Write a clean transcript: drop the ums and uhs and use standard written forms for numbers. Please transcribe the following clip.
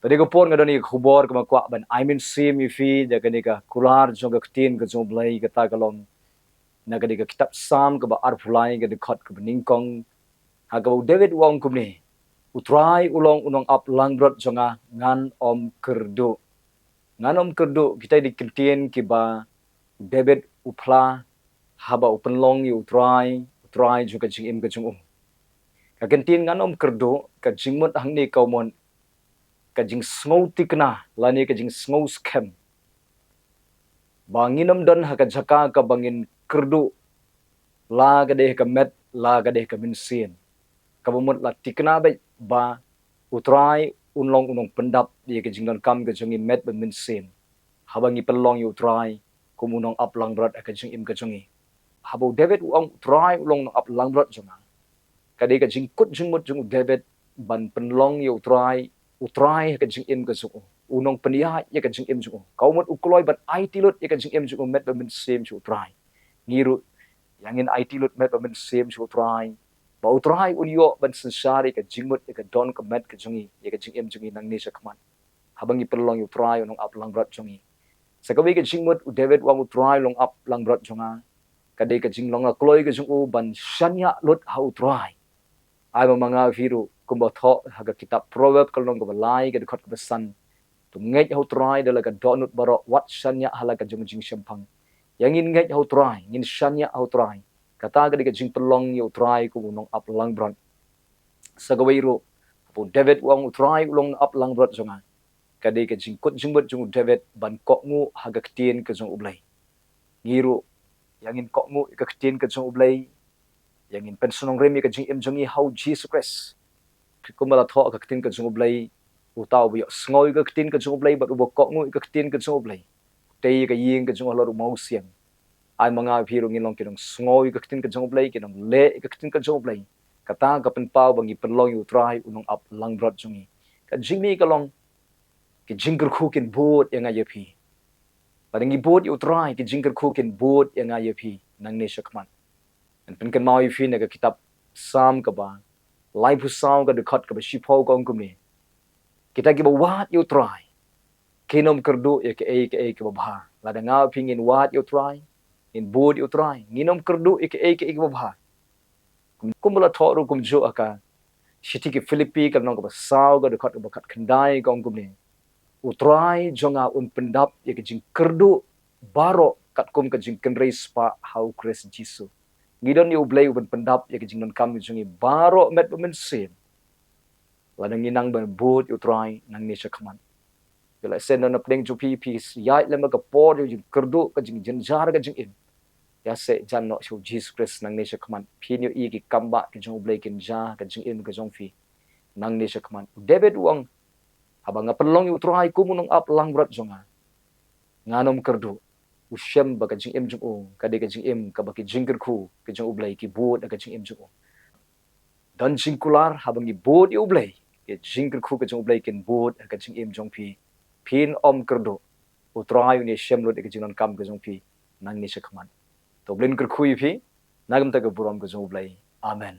Tadi ko pon ngadoni khubor ka makwa ban I mean sim ifi da kani ka kular jong ka tin ka jong Blei ka ta kalom na kani ka kitab sam ka ba arfulai ka dikhat ka Nyngkong ha ka David wong kumni utrai ulong unong up langbrot jonga ngan om kyrduh kita dikentien kiba David upla haba upenlong yu utrai juga jing im ka jong ka kentien ngan om kyrduh ka jingmut hangni kaumon ka jing sngow tikna lani ka jing sngow scam banginam don ha ka Jaka ka bangin kyrduh la ka deh ka met la ka deh ka minsin ka bumut la tikna ba utrai unlong unong pendap dia ka jing don kam ka jongi met ba minsin habangi pelong yu utrai kumunong aplang berat ka jing im ka jongi habo David uang utrai ulong up lang berat jonga ka deh ka jing kut jing mut jung David ban penlong yu utrai ka jing im ka jongo unong penia ya ka jing im jongo kaumut ukloi ban IT lut ya ka jing im jongo met ba minsin chu utrai ngiru yangin IT lut met ba minsin chu utrai ba utrai unyo ban sensari ka jingmut ka don ka met ka jongi ya ka jing im jongi nang ni sa kaman habangi pelong yu utrai unong up lang berat jongi sakawi ka jingmut David wang utrai long up lang berat jonga kadai ka jinglong la kloi ka jongo ban shanya lut ha utrai ai mga viru kumba tho haga kitab proverb kalong ka balai ka dekat ka besan tu ngai ha utrai dala ka donut baro wat shanya hala ka jong jing shampang yangin ngai ha utrai ngin shanya ha utrai kata ka ka jing pelong yu utrai ku unong up lang berat sakawi ru pu David wang utrai ulong up lang berat jonga kadai ka jingkut jingbut jung David ban kokngu haga ketien ka jong Blei ngiru yangin kokngu ka ketien ka jong Blei yangin pensionong remi ka jing im jongi how Jesus Christ kumala tho ka ketien ka jong Blei utau bi sngoy ka ketien ka jong Blei ba ubo kokngu ka ketien ka jong Blei tei ka ying ka jong lor mau siang ai mga phiru ngilong kinong sngoy ka ketien ka jong Blei kinong le ka ketien ka jong Blei kata ka penpau bangi penlong yu trai unong up lang brot jongi ka jingmi kalong ki jingker kukin boot yang ayapi padangi boot yu try ki jingker kukin boot yang ayapi nang ne shakman an penkan mau ifi naga kitab sam ka ba life sound ka dekat ka ba shipho ka kumni kita ki ba wat yu try kinom kyrduh ya ke ba lada nga pingin wat yu try in boot yu try nginom kyrduh ke ba kumbala thoru kumjo aka shiti ki Filipi ka nong ka ba saw ka dekat ka ba kat kendai ka kumni utrai jonga pendap ya ke jing kyrduh baro kat kum ka jing kenrei spa how Christ Jesus ngidon yu Blei uban pendap ya ke jing non kam jongi baro met bemensin ladang inang ban boot utrai nang ni shakman bila sen na pling ju peace ya lema ka por yu jing kyrduh ka jing jenjar ka jing in ya se jan no shu Jesus Christ nang ni shakman pin yu i ki kamba ke jong Blei kin ja ka jing in ka jong fi nang ni shakman David wang habang nga pelong yu utrai kumunong up lang berat jonga nganom kyrduh usyam ba ka jing im jung kadai ka jing im ka ba ki jingker ku ka jong Blei ki boot ka jing im jung dan jingkular habang ni boot yu Blei ki jingker ku ka jong Blei kin boot ka jing im jong pi pin om kyrduh utrai ni syam lut ka jing non kam ka jong pi nang ni shakman to blin ker ku pi nagam ta ka buram ka jong Blei amen.